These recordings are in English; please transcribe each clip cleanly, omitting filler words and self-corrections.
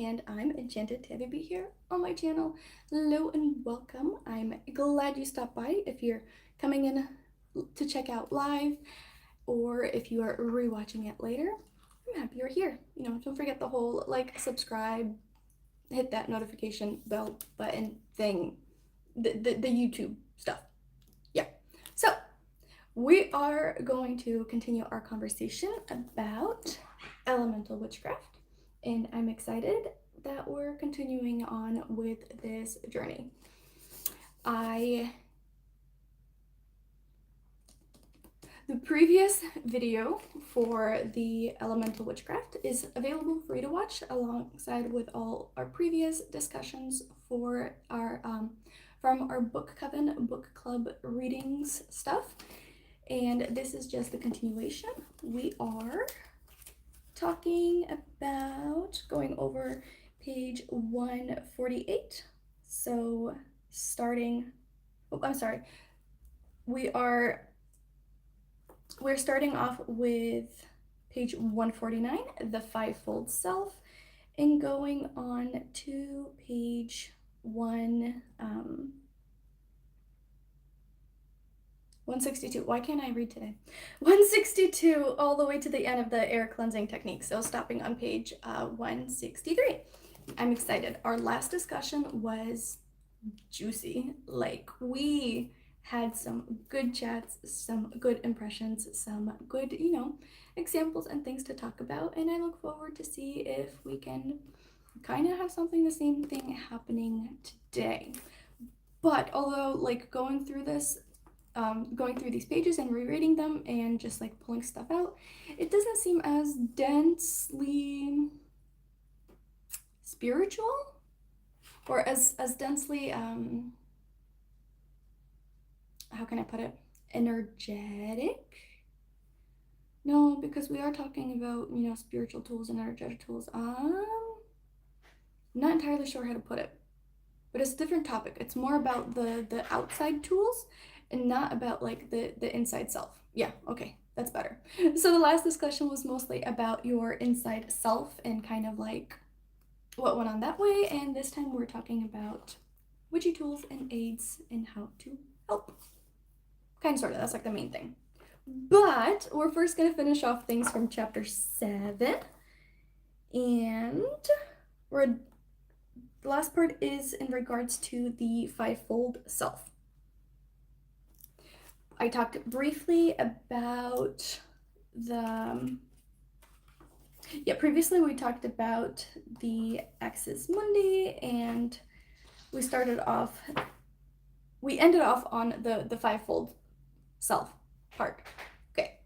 and I'm enchanted to have you be here on my channel. Hello and welcome. I'm glad you stopped by. If you're coming in to check out live or if you are rewatching it later, I'm happy you're here. Don't forget the whole like, subscribe, hit that notification bell button thing, the YouTube stuff. Yeah. So we are going to continue our conversation about elemental witchcraft, and I'm excited that we're continuing on with this journey. The previous video for the elemental witchcraft is available for you to watch alongside with all our previous discussions for our from our Book Coven book club readings stuff. And this is just the continuation. We are talking about going over page 148. So we're starting off with page 149, the fivefold self, and going on to page 162. Why can't I read today? 162 all the way to the end of the air cleansing technique. So stopping on page 163. I'm excited. Our last discussion was juicy. Like, we had some good chats, some good impressions, some good, examples and things to talk about. And I look forward to see if we can kind of have the same thing happening today. But although, like, going through these pages and rereading them and just like pulling stuff out, it doesn't seem as densely spiritual or as densely how can I put it, energetic. No, because we are talking about spiritual tools and energetic tools. I'm not entirely sure how to put it, but it's a different topic. It's more about the outside tools and not about like the inside self. Yeah, okay, that's better. So the last discussion was mostly about your inside self and kind of like what went on that way, and this time we're talking about witchy tools and aids and how to help. Kind of, sort of, that's like the main thing. But we're first going to finish off things from chapter 7, and the last part is in regards to the fivefold self. I talked briefly about previously we talked about the Axis Mundi, and we ended off on the fivefold self part. Okay.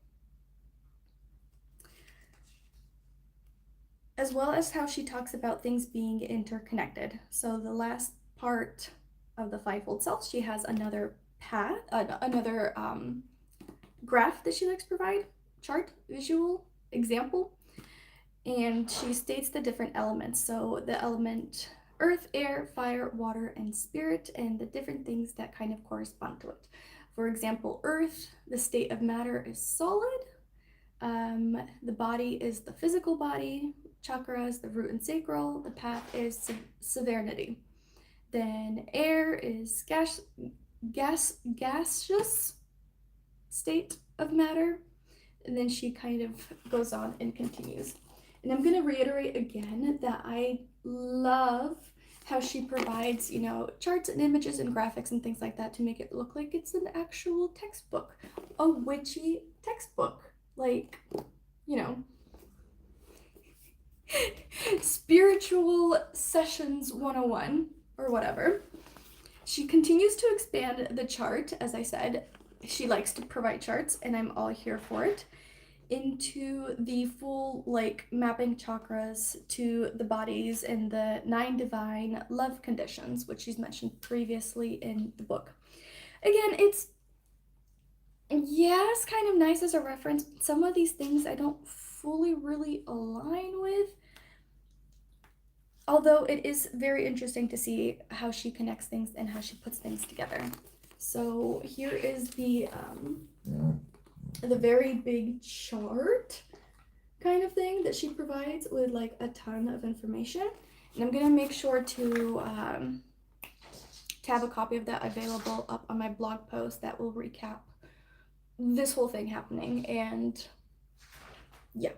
As well as how she talks about things being interconnected. So the last part of the fivefold self, she has another path, another graph that she likes to provide, chart, visual, example, and she states the different elements. So the element earth, air, fire, water, and spirit, and the different things that kind of correspond to it. For example, earth, the state of matter is solid. The body is the physical body. Chakras, the root and sacral. The path is serenity. Then air is gaseous state of matter. And then she kind of goes on and continues. And I'm going to reiterate again that I love how she provides, charts and images and graphics and things like that to make it look like it's an actual textbook, a witchy textbook, like, Spiritual Sessions 101 or whatever. She continues to expand the chart. As I said, she likes to provide charts, and I'm all here for it, into the full, like, mapping chakras to the bodies and the 9 divine love conditions, which she's mentioned previously in the book. Again, it's kind of nice as a reference, but some of these things I don't fully really align with, although it is very interesting to see how she connects things and how she puts things together. So here is the very big chart kind of thing that she provides with like a ton of information. And I'm going to make sure to have a copy of that available up on my blog post that will recap this whole thing happening. And yeah.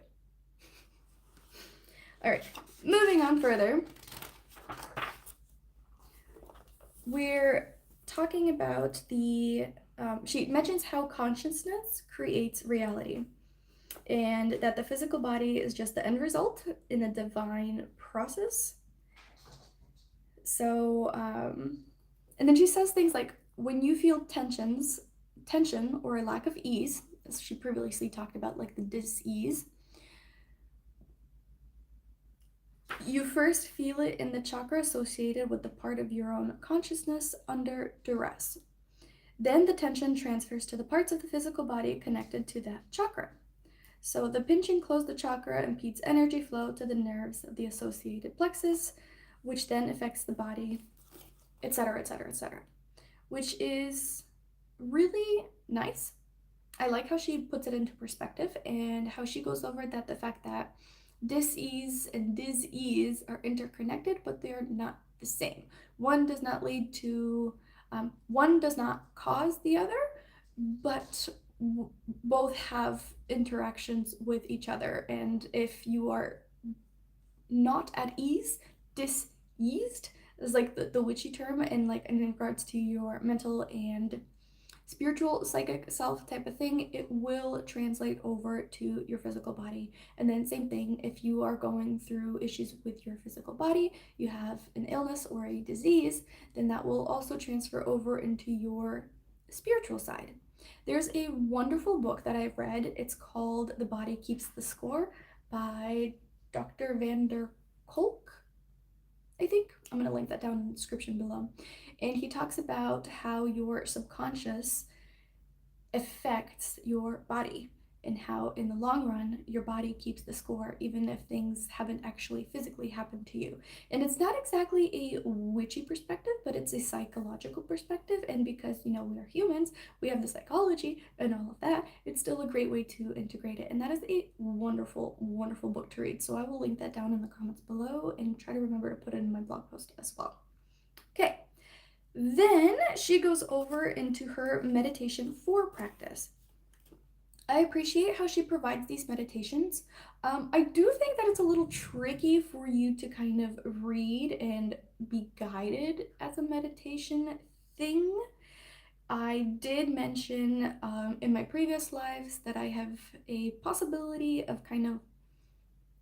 All right, moving on further. We're talking about the, she mentions how consciousness creates reality, and that the physical body is just the end result in a divine process. So, and then she says things like, when you feel tension or a lack of ease, as she previously talked about, like the dis-ease, you first feel it in the chakra associated with the part of your own consciousness under duress. Then the tension transfers to the parts of the physical body connected to that chakra. So the pinching closes the chakra and impedes energy flow to the nerves of the associated plexus, which then affects the body, etc., etc., etc., which is really nice. I like how she puts it into perspective and how she goes over that the fact that dis-ease and dis-ease are interconnected, but they are not the same. One does not lead to, one does not cause the other, but both have interactions with each other. And if you are not at ease, dis-eased is like the witchy term, and like in regards to your mental and spiritual psychic self type of thing, it will translate over to your physical body. And then same thing, if you are going through issues with your physical body, you have an illness or a disease, then that will also transfer over into your spiritual side. There's a wonderful book that I've read. It's called The Body Keeps the Score by Dr. Van der Kolk, I think. I'm going to link that down in the description below. And he talks about how your subconscious affects your body and how in the long run your body keeps the score even if things haven't actually physically happened to you. And it's not exactly a witchy perspective, but it's a psychological perspective, and because we are humans, we have the psychology and all of that, it's still a great way to integrate it. And that is a wonderful, wonderful book to read. So I will link that down in the comments below and try to remember to put it in my blog post as well. Okay, then she goes over into her meditation 4 practice. I appreciate how she provides these meditations. I do think that it's a little tricky for you to kind of read and be guided as a meditation thing. I did mention in my previous lives that I have a possibility of kind of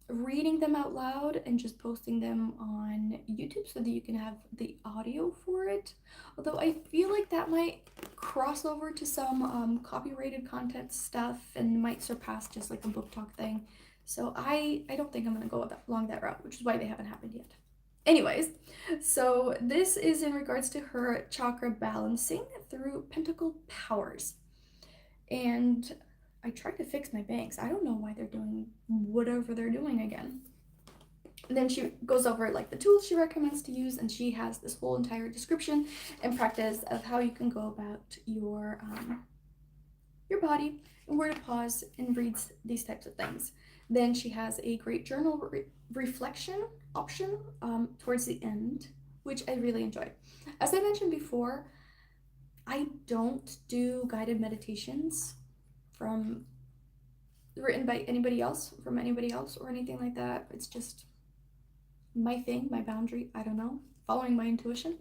reading them out loud and just posting them on YouTube so that you can have the audio for it. Although I feel like that might cross over to some copyrighted content stuff and might surpass just like a book talk thing. So I don't think I'm going to go along that route, which is why they haven't happened yet. Anyways, so this is in regards to her chakra balancing through pentacle powers. And I tried to fix my bangs. I don't know why they're doing whatever they're doing again. And then she goes over like the tools she recommends to use, and she has this whole entire description and practice of how you can go about your body and where to pause and read these types of things. Then she has a great journal reflection option towards the end, which I really enjoy. As I mentioned before, I don't do guided meditations written by anybody else, from anybody else or anything like that. It's just my thing, my boundary, I don't know, following my intuition.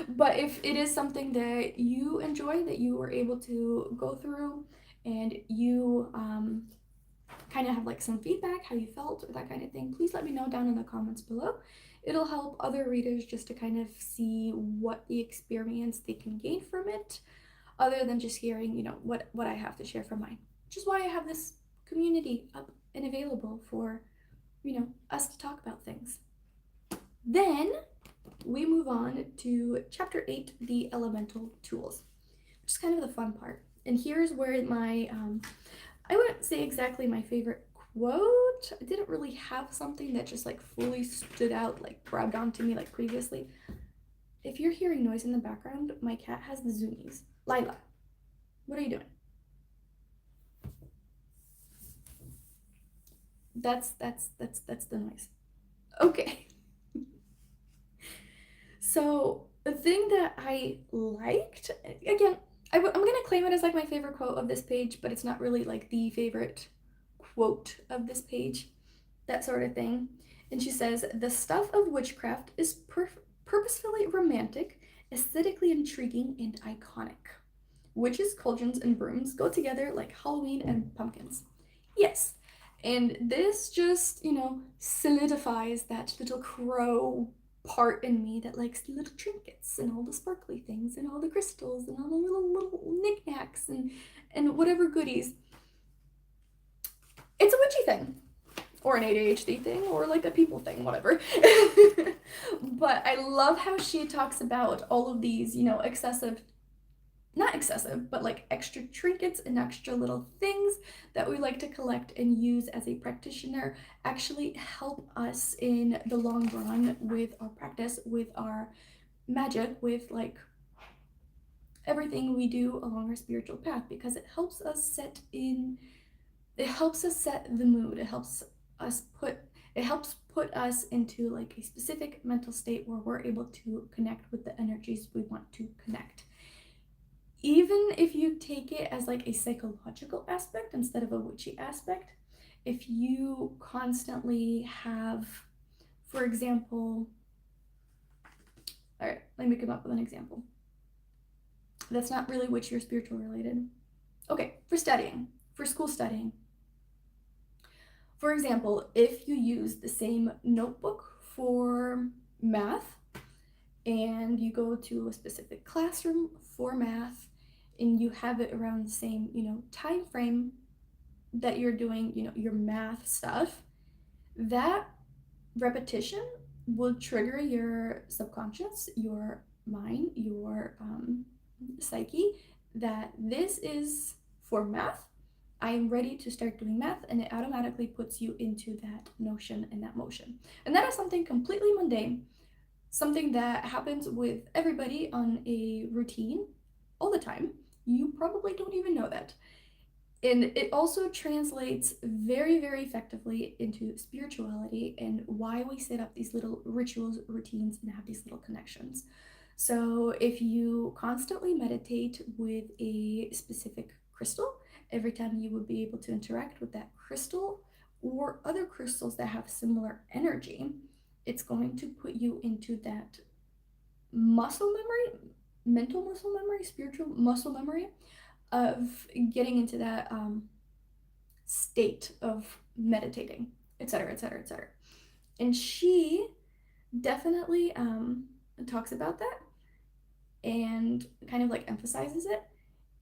But if it is something that you enjoy, that you were able to go through and you kind of have like some feedback, how you felt or that kind of thing, please let me know down in the comments below. It'll help other readers just to kind of see what the experience they can gain from it, other than just hearing, what I have to share from mine. Which is why I have this community up and available for, us to talk about things. Then we move on to chapter 8, the elemental tools, which is kind of the fun part. And here's where my, I wouldn't say exactly my favorite quote. I didn't really have something that just like fully stood out, like grabbed onto me like previously. If you're hearing noise in the background, my cat has the zoomies. Lila, what are you doing? That's the noise. Okay. So the thing that I liked, again, I'm gonna claim it as like my favorite quote of this page, but it's not really like the favorite quote of this page, that sort of thing. And she says, "The stuff of witchcraft is purposefully romantic, aesthetically intriguing, and iconic. Witches, cauldrons, and brooms go together like Halloween and pumpkins." Yes. And this just, solidifies that little crow part in me that likes the little trinkets and all the sparkly things and all the crystals and all the little knickknacks and whatever goodies. It's a witchy thing. Or an ADHD thing, or like a people thing, whatever. But I love how she talks about all of these, not excessive, but like extra trinkets and extra little things that we like to collect and use as a practitioner actually help us in the long run with our practice, with our magic, with like everything we do along our spiritual path, because it helps us set the mood. It helps put us into like a specific mental state where we're able to connect with the energies we want to connect. Even if you take it as like a psychological aspect instead of a witchy aspect, if you constantly have, for example, all right, let me come up with an example that's not really witchy or spiritual related. Okay, for school studying. For example, if you use the same notebook for math and you go to a specific classroom for math and you have it around the same, time frame that you're doing, your math stuff, that repetition will trigger your subconscious, your mind, your psyche, that this is for math. I'm ready to start doing math, and it automatically puts you into that notion and that motion. And that is something completely mundane, something that happens with everybody on a routine all the time. You probably don't even know that. And it also translates very, very effectively into spirituality and why we set up these little rituals, routines, and have these little connections. So if you constantly meditate with a specific crystal, every time you would be able to interact with that crystal or other crystals that have similar energy, it's going to put you into that muscle memory, mental muscle memory, spiritual muscle memory of getting into that state of meditating, etc., etc., etc. And she definitely talks about that and kind of like emphasizes it.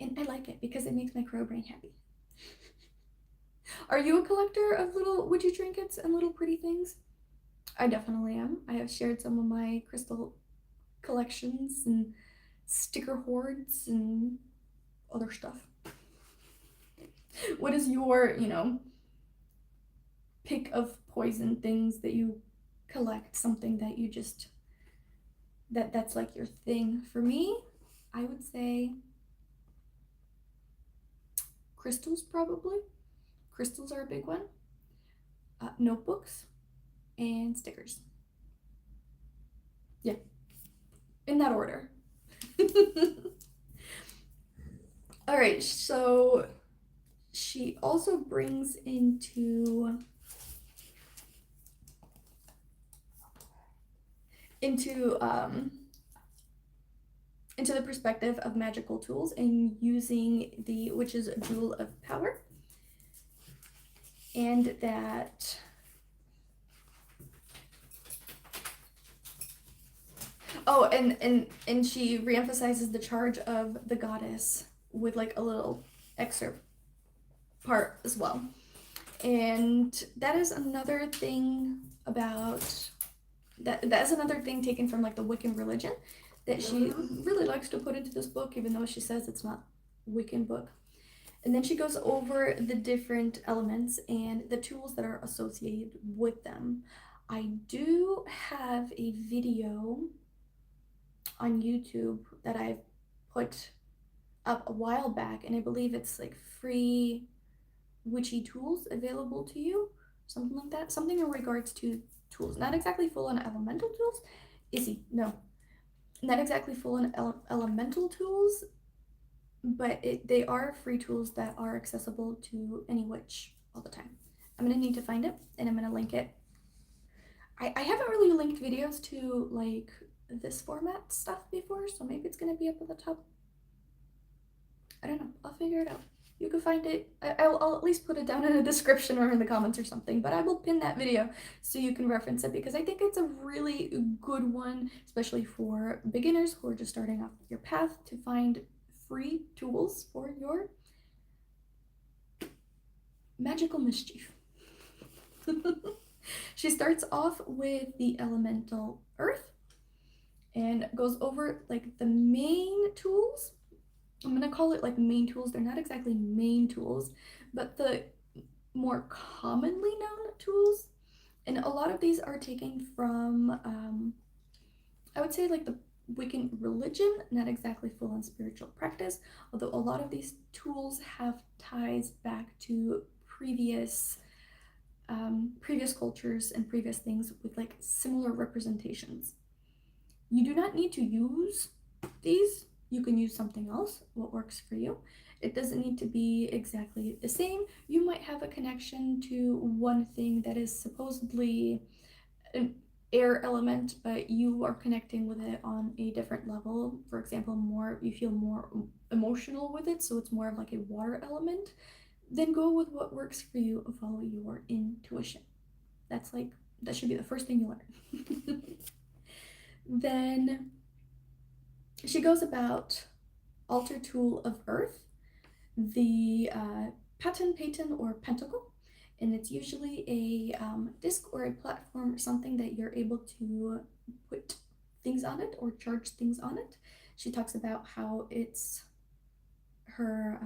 And I like it because it makes my crow brain happy. Are you a collector of little witchy trinkets and little pretty things? I definitely am. I have shared some of my crystal collections and sticker hoards and other stuff. What is your, pick of poison things that you collect, something that you just that's like your thing? For me, I would say crystals, probably. Crystals are a big one. Notebooks and stickers. Yeah, in that order. All right, so she also brings into the perspective of magical tools and using the witch's jewel of power, and that and she reemphasizes the charge of the goddess with like a little excerpt part as well. And that is another thing about that's another thing taken from like the Wiccan religion that she really likes to put into this book, even though she says it's not Wiccan book. And then she goes over the different elements and the tools that are associated with them. I do have a video on YouTube that I've put up a while back, and I believe it's like free witchy tools available to you, something like that, something in regards to tools. Not exactly full on elemental tools. No. Not exactly full on elemental tools, but they are free tools that are accessible to any witch all the time. I'm gonna need to find it, and I'm gonna link it. I haven't really linked videos to like this format stuff before, so maybe it's gonna be up at the top. I don't know. I'll figure it out. You can find it. I'll at least put it down in the description or in the comments or something, but I will pin that video so you can reference it, because I think it's a really good one, especially for beginners who are just starting off your path, to find free tools for your magical mischief. She starts off with the elemental earth and goes over like the main tools. I'm gonna call it like main tools. They're not exactly main tools, but the more commonly known tools. And a lot of these are taken from, I would say, like the Wiccan religion, not exactly full on spiritual practice, although a lot of these tools have ties back to previous cultures and previous things with like similar representations. You do not need to use these. You can use something else, what works for you. It doesn't need to be exactly the same. You might have a connection to one thing that is supposedly an air element, but you are connecting with it on a different level. For example, you feel more emotional with it, so it's more of like a water element. Then go with what works for you and follow your intuition. That should be the first thing you learn. Then she goes about altar tool of earth, the paten or pentacle, and it's usually a disc or a platform or something that you're able to put things on it or charge things on it. She talks about how it's her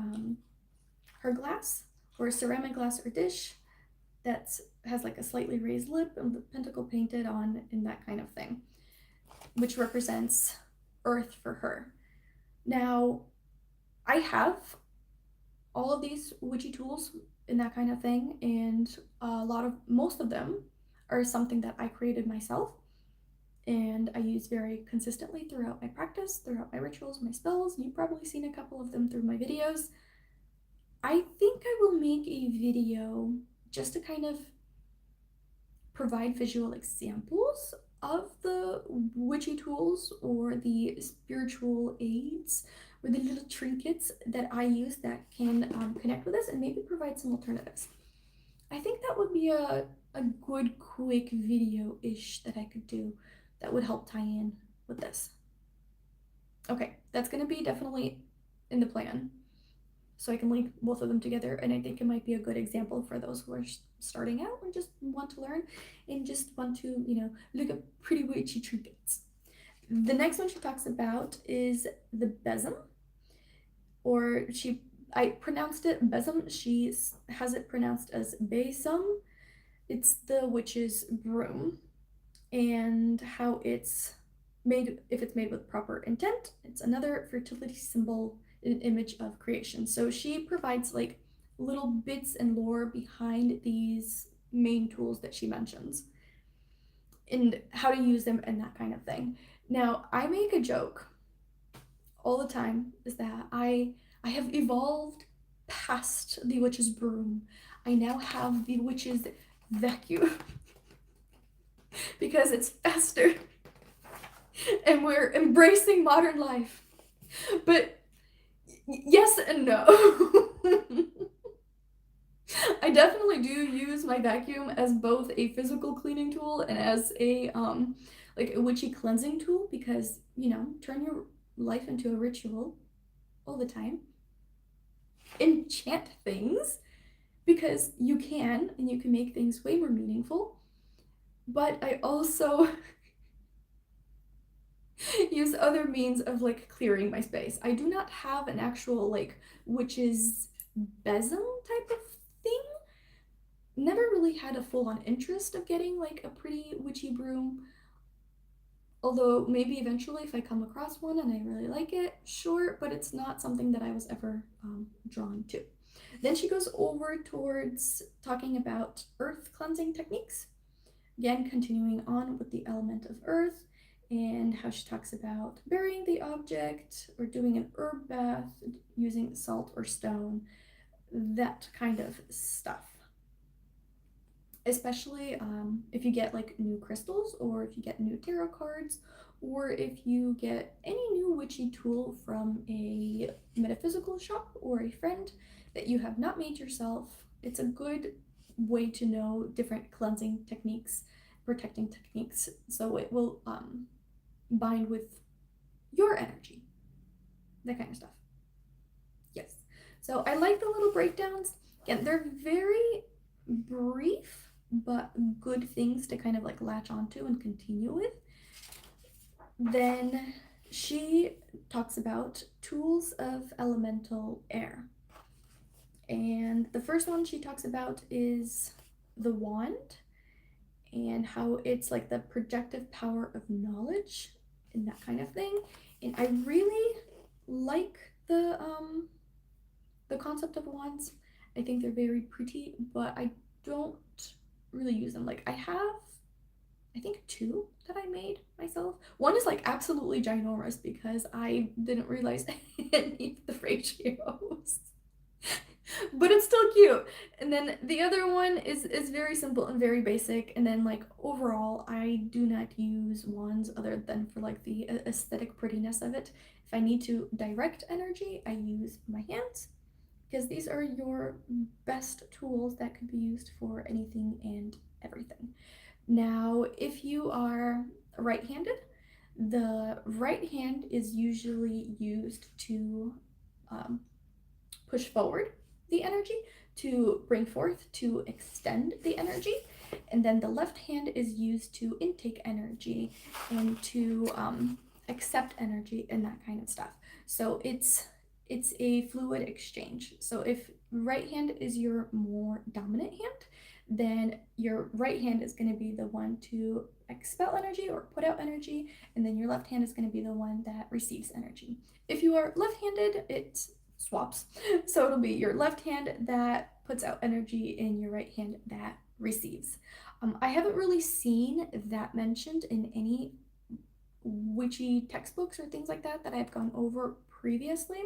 glass or ceramic glass or dish that has like a slightly raised lip and the pentacle painted on and that kind of thing, which represents earth for her. Now, I have all of these witchy tools and that kind of thing, and most of them are something that I created myself and I use very consistently throughout my practice, throughout my rituals, my spells. You've probably seen a couple of them through my videos. I think I will make a video just to kind of provide visual examples of the witchy tools or the spiritual aids or the little trinkets that I use that can connect with this, and maybe provide some alternatives. I think that would be a good quick video-ish that I could do that would help tie in with this. Okay, that's gonna be definitely in the plan, so I can link both of them together, and I think it might be a good example for those who are starting out and just want to learn and just want to, look at pretty witchy trinkets. The next one she talks about is the besom, or I pronounced it besom. She has it pronounced as besom. It's the witch's broom, and how it's made. If it's made with proper intent, it's another fertility symbol, an image of creation. So she provides like little bits and lore behind these main tools that she mentions and how to use them and that kind of thing. Now, I make a joke all the time, is that I have evolved past the witch's broom. I now have the witch's vacuum because it's faster and we're embracing modern life. But yes and no. I definitely do use my vacuum as both a physical cleaning tool and as a like a witchy cleansing tool, because turn your life into a ritual all the time. Enchant things, because you can, and you can make things way more meaningful. But I also use other means of like clearing my space. I do not have an actual like witch's besom type of thing. Never really had a full-on interest of getting like a pretty witchy broom. Although maybe eventually if I come across one and I really like it, sure, but it's not something that I was ever drawn to. Then she goes over towards talking about earth cleansing techniques, Again, continuing on with the element of earth and how she talks about burying the object or doing an herb bath using salt or stone, that kind of stuff. Especially if you get like new crystals, or if you get new tarot cards, or if you get any new witchy tool from a metaphysical shop or a friend that you have not made yourself. It's a good way to know different cleansing techniques, protecting techniques, so it will bind with your energy, that kind of stuff. Yes. So I like the little breakdowns. Again, they're very brief, but good things to kind of like latch onto and continue with. Then she talks about tools of elemental air. And the first one she talks about is the wand, and how it's like the projective power of knowledge and that kind of thing. And I really like the concept of wands. I think they're very pretty, but I don't really use them. Like I have, I think 2 that I made myself. One is like absolutely ginormous because I didn't realize it needs the ratios. But it's still cute. And then the other one is very simple and very basic. And then like overall, I do not use wands other than for like the aesthetic prettiness of it. If I need to direct energy, I use my hands, because these are your best tools that could be used for anything and everything. Now, if you are right-handed, the right hand is usually used to push forward the energy, to bring forth, to extend the energy, and then the left hand is used to intake energy and to accept energy and that kind of stuff. So it's a fluid exchange. So if right hand is your more dominant hand, then your right hand is going to be the one to expel energy or put out energy, and then your left hand is going to be the one that receives energy. If you are left-handed, it swaps. So it'll be your left hand that puts out energy and your right hand that receives. I haven't really seen that mentioned in any witchy textbooks or things like that I've gone over previously.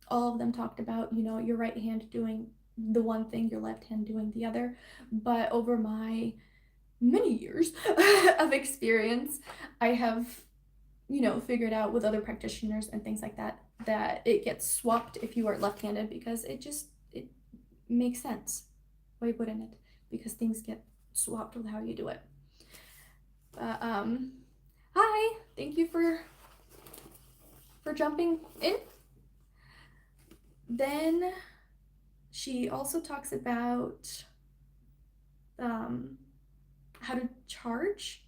All of them talked about, you know, your right hand doing the one thing, your left hand doing the other. But over my many years of experience, I have, you know, figured out with other practitioners and things like that, that it gets swapped if you are left-handed, because it makes sense. Why wouldn't it? Because things get swapped with how you do it. Hi, thank you for jumping in. Then she also talks about how to charge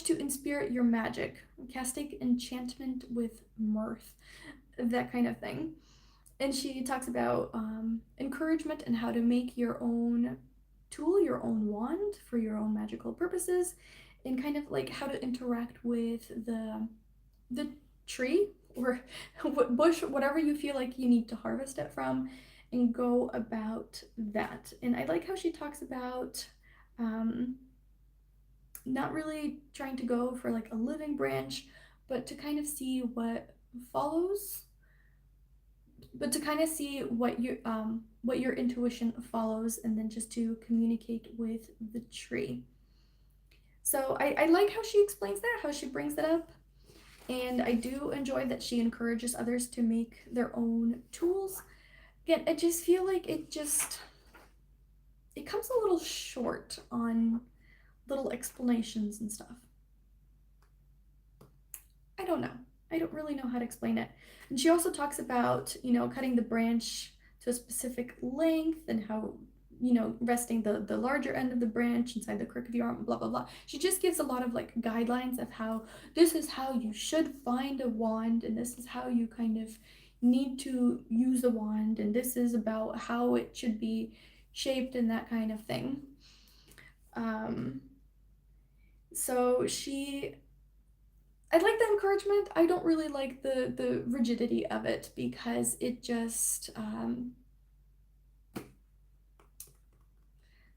to inspirit your magic, casting enchantment with mirth, that kind of thing. And she talks about encouragement and how to make your own tool, your own wand for your own magical purposes, and kind of like how to interact with the tree or bush, whatever you feel like you need to harvest it from, and go about that. And I like how she talks about not really trying to go for like a living branch, but to kind of see what follows, but to kind of see what your intuition follows, and then just to communicate with the tree. So I like how she explains that, how she brings that up. And I do enjoy that she encourages others to make their own tools. Again, I just feel like it comes a little short on little explanations and stuff. I don't know. I don't really know how to explain it. And she also talks about, you know, cutting the branch to a specific length, and how, you know, resting the larger end of the branch inside the crook of your arm, blah, blah, blah. She just gives a lot of like guidelines of how this is how you should find a wand, and this is how you kind of need to use a wand, and this is about how it should be shaped and that kind of thing. So I like the encouragement. I don't really like the rigidity of it, because it just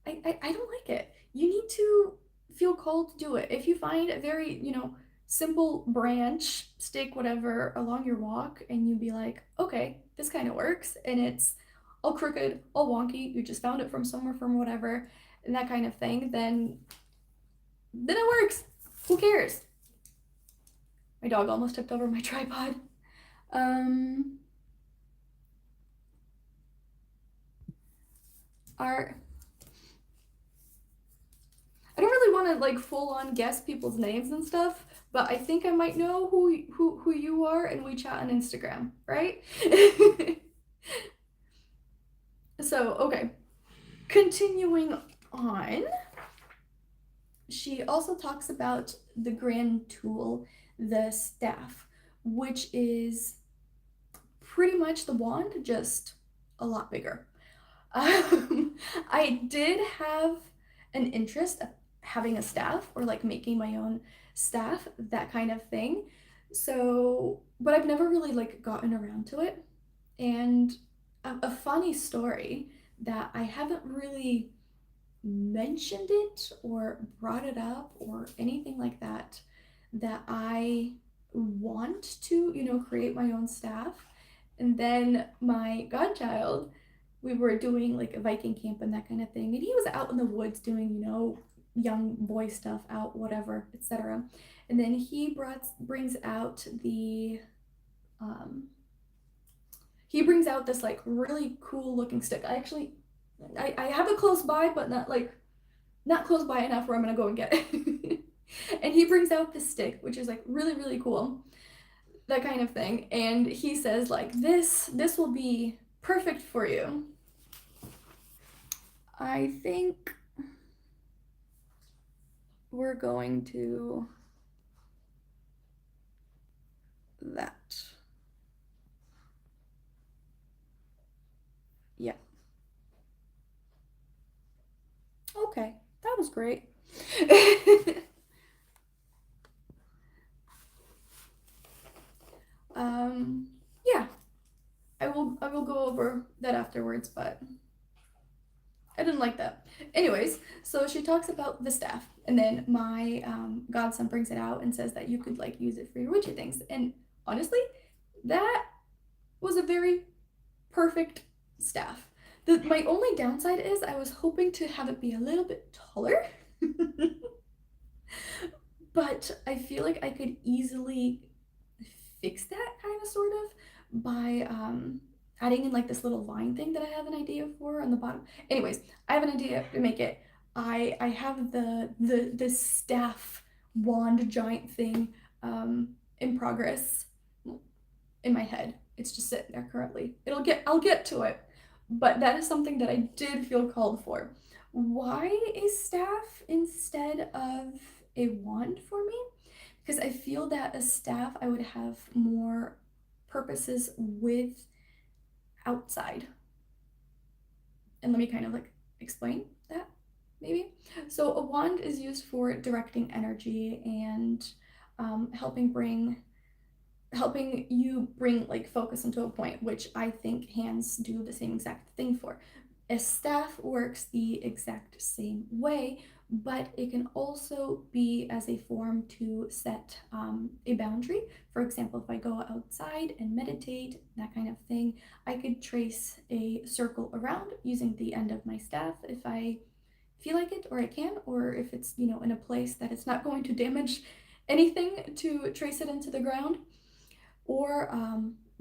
I don't like it. you need to feel called to do it. If you find a very, simple branch, stick, whatever, along your walk, and you be like, okay, this kind of works, and it's all crooked, all wonky, you just found it from somewhere, from whatever, and that kind of thing, then it works. Who cares? My dog almost tipped over my tripod. Our I don't really want to like full on guess people's names and stuff, but I think I might know who you are, and we chat on Instagram, right? So, okay. Continuing on, she also talks about the grand tool, the staff, which is pretty much the wand, just a lot bigger. I did have an interest of having a staff, or like making my own staff, that kind of thing. So, but I've never really like gotten around to it. And a funny story that I haven't really mentioned it or brought it up or anything like that, that I want to, create my own staff. And then my godchild, we were doing like a Viking camp and that kind of thing, and he was out in the woods doing, young boy stuff out, whatever, etc. And then brings out the he brings out this like really cool looking stick. I have it close by, but not close by enough where I'm gonna go and get it. And he brings out this stick, which is like really, really cool, that kind of thing. And he says like, this will be perfect for you. I think we're going to that. Yeah. Okay, that was great. Yeah, I will go over that afterwards, but I didn't like that. Anyways, so she talks about the staff, and then my godson brings it out and says that you could like use it for your witchy things. And honestly, that was a very perfect staff. My only downside is I was hoping to have it be a little bit taller. But I feel like I could easily fix that, kind of, sort of, by adding in like this little vine thing that I have an idea for on the bottom. Anyways, I have an idea to make it. I have the staff wand giant thing in progress in my head. It's just sitting there currently. I'll get to it. But that is something that I did feel called for. Why a staff instead of a wand for me? Because I feel that a staff I would have more purposes with outside. And let me kind of like explain that, maybe. So a wand is used for directing energy and helping you bring like focus into a point, which I think hands do the same exact thing for. A staff works the exact same way, but it can also be as a form to set a boundary. For example, if I go outside and meditate, that kind of thing, I could trace a circle around using the end of my staff if I feel like it, or I can, or if it's, in a place that it's not going to damage anything to trace it into the ground. Or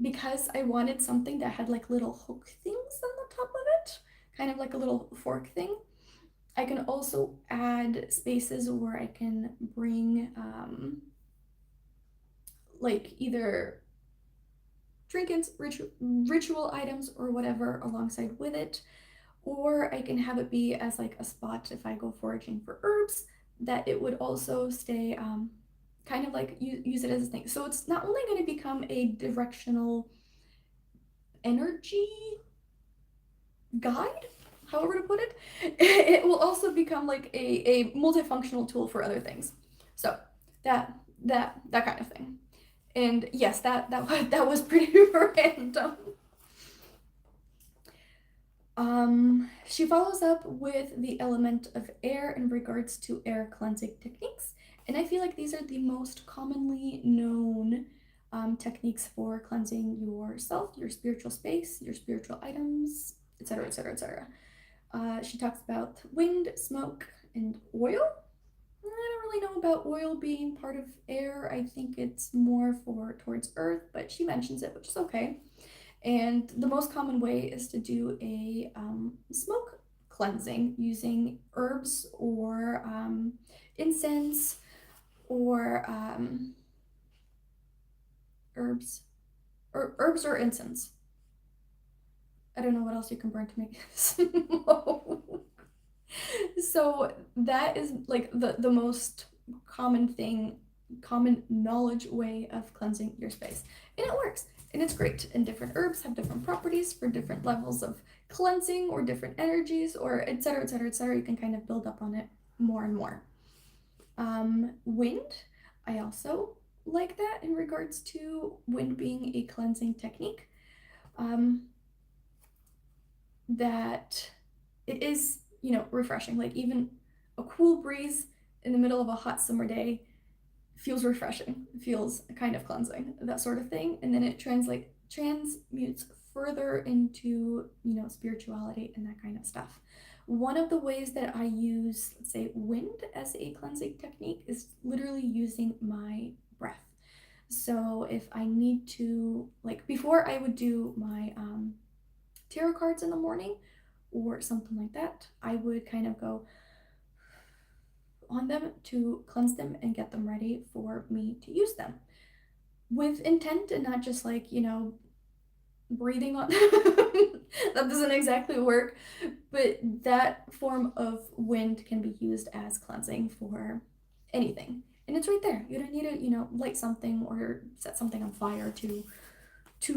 because I wanted something that had like little hook things on the top of it, kind of like a little fork thing, I can also add spaces where I can bring like either trinkets, ritual items, or whatever alongside with it. Or I can have it be as like a spot if I go foraging for herbs, that it would also stay kind of like use it as a thing. So it's not only going to become a directional energy guide, however to put it, it will also become like a multifunctional tool for other things. So that kind of thing. And yes, that was pretty random. She follows up with the element of air in regards to air cleansing techniques. And I feel like these are the most commonly known techniques for cleansing yourself, your spiritual space, your spiritual items, etc., etc., etc. She talks about wind, smoke, and oil. I don't really know about oil being part of air. I think it's more towards earth, but she mentions it, which is okay. And the most common way is to do a smoke cleansing using herbs or incense or herbs or incense. I don't know what else you can burn to make smoke. So that is like the most common knowledge way of cleansing your space. And it works. And it's great. And different herbs have different properties for different levels of cleansing or different energies or etc. etc. etc. You can kind of build up on it more and more. Wind, I also like that in regards to wind being a cleansing technique. That it is, refreshing. Like even a cool breeze in the middle of a hot summer day feels refreshing, feels kind of cleansing, that sort of thing. And then it transmutes further into, spirituality and that kind of stuff. One of the ways that I use, let's say, wind as a cleansing technique is literally using my breath. So if I need to, like before I would do my tarot cards in the morning or something like that, I would kind of go on them to cleanse them and get them ready for me to use them with intent and not just like, breathing on that doesn't exactly work, but that form of wind can be used as cleansing for anything. And it's right there. You don't need to, light something or set something on fire to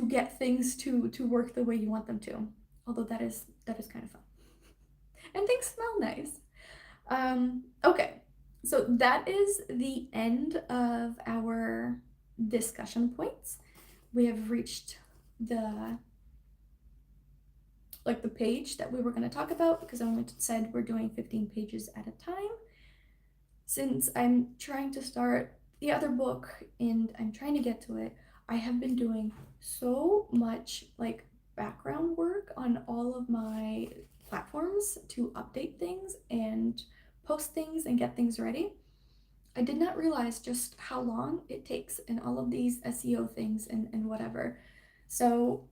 get things to work the way you want them to. Although that is kind of fun. And things smell nice. Okay, so that is the end of our discussion points. We have reached the page that we were going to talk about, because I only said we're doing 15 pages at a time. Since I'm trying to start the other book and I'm trying to get to it, I have been doing so much background work on all of my platforms to update things and post things and get things ready. I did not realize just how long it takes in all of these SEO things and whatever. So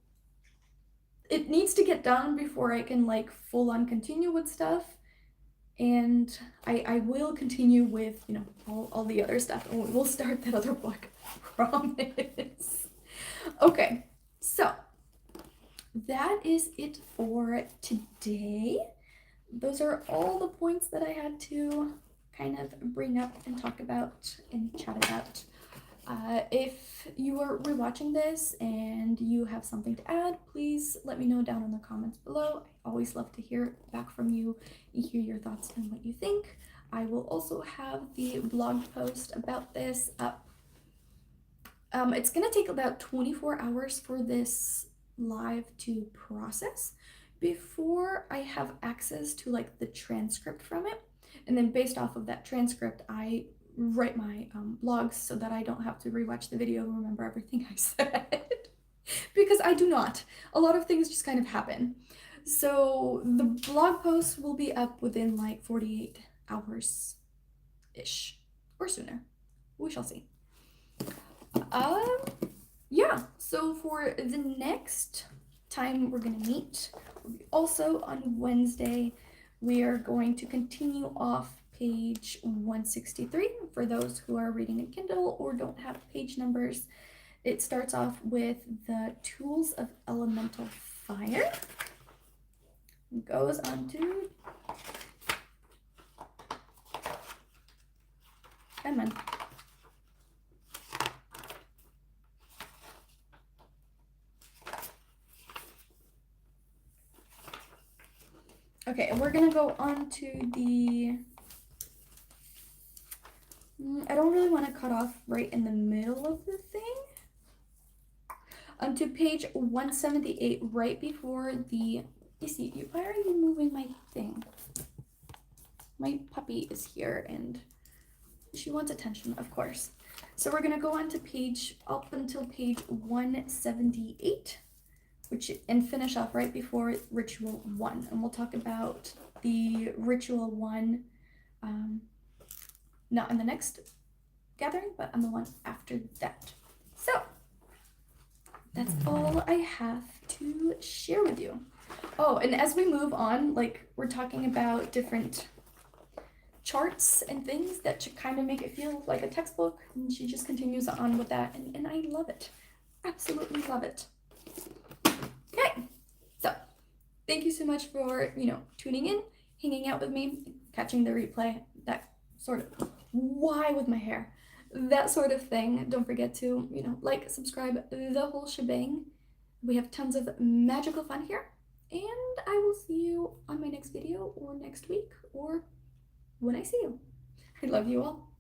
it needs to get done before I can full on continue with stuff. And I will continue with, all the other stuff, and we'll start that other book, I promise. Okay, so that is it for today. Those are all the points that I had to kind of bring up and talk about and chat about. If you are rewatching this and you have something to add, please let me know down in the comments below. I always love to hear back from you and hear your thoughts and what you think. I will also have the blog post about this up. It's gonna take about 24 hours for this live to process before I have access to the transcript from it. And then based off of that transcript, I write my blogs so that I don't have to rewatch the video and remember everything I said. Because I do not. A lot of things just kind of happen. So the blog post will be up within 48 hours-ish or sooner. We shall see. Yeah, so for the next time we're gonna meet, also on Wednesday, we are going to continue off page 163 for those who are reading in Kindle or don't have page numbers. It starts off with the tools of elemental fire. It goes on to come on. Okay, and we're gonna go on to the I don't really want to cut off right in the middle of the thing. Onto page 178, right before the Izzy, why are you moving my thing? My puppy is here and she wants attention, of course. So we're gonna go on to page, up until page 178, and finish off right before Ritual 1. And we'll talk about the Ritual 1, not in the next gathering, but on the one after that. So that's all I have to share with you. Oh, and as we move on, like, we're talking about different charts and things that should kind of make it feel like a textbook, and she just continues on with that, and I love it. Absolutely love it. Okay, so thank you so much for, tuning in, hanging out with me, catching the replay, that sort of, why with my hair, that sort of thing. Don't forget to, like, subscribe, the whole shebang. We have tons of magical fun here, and I will see you on my next video, or next week, or when I see you. I love you all.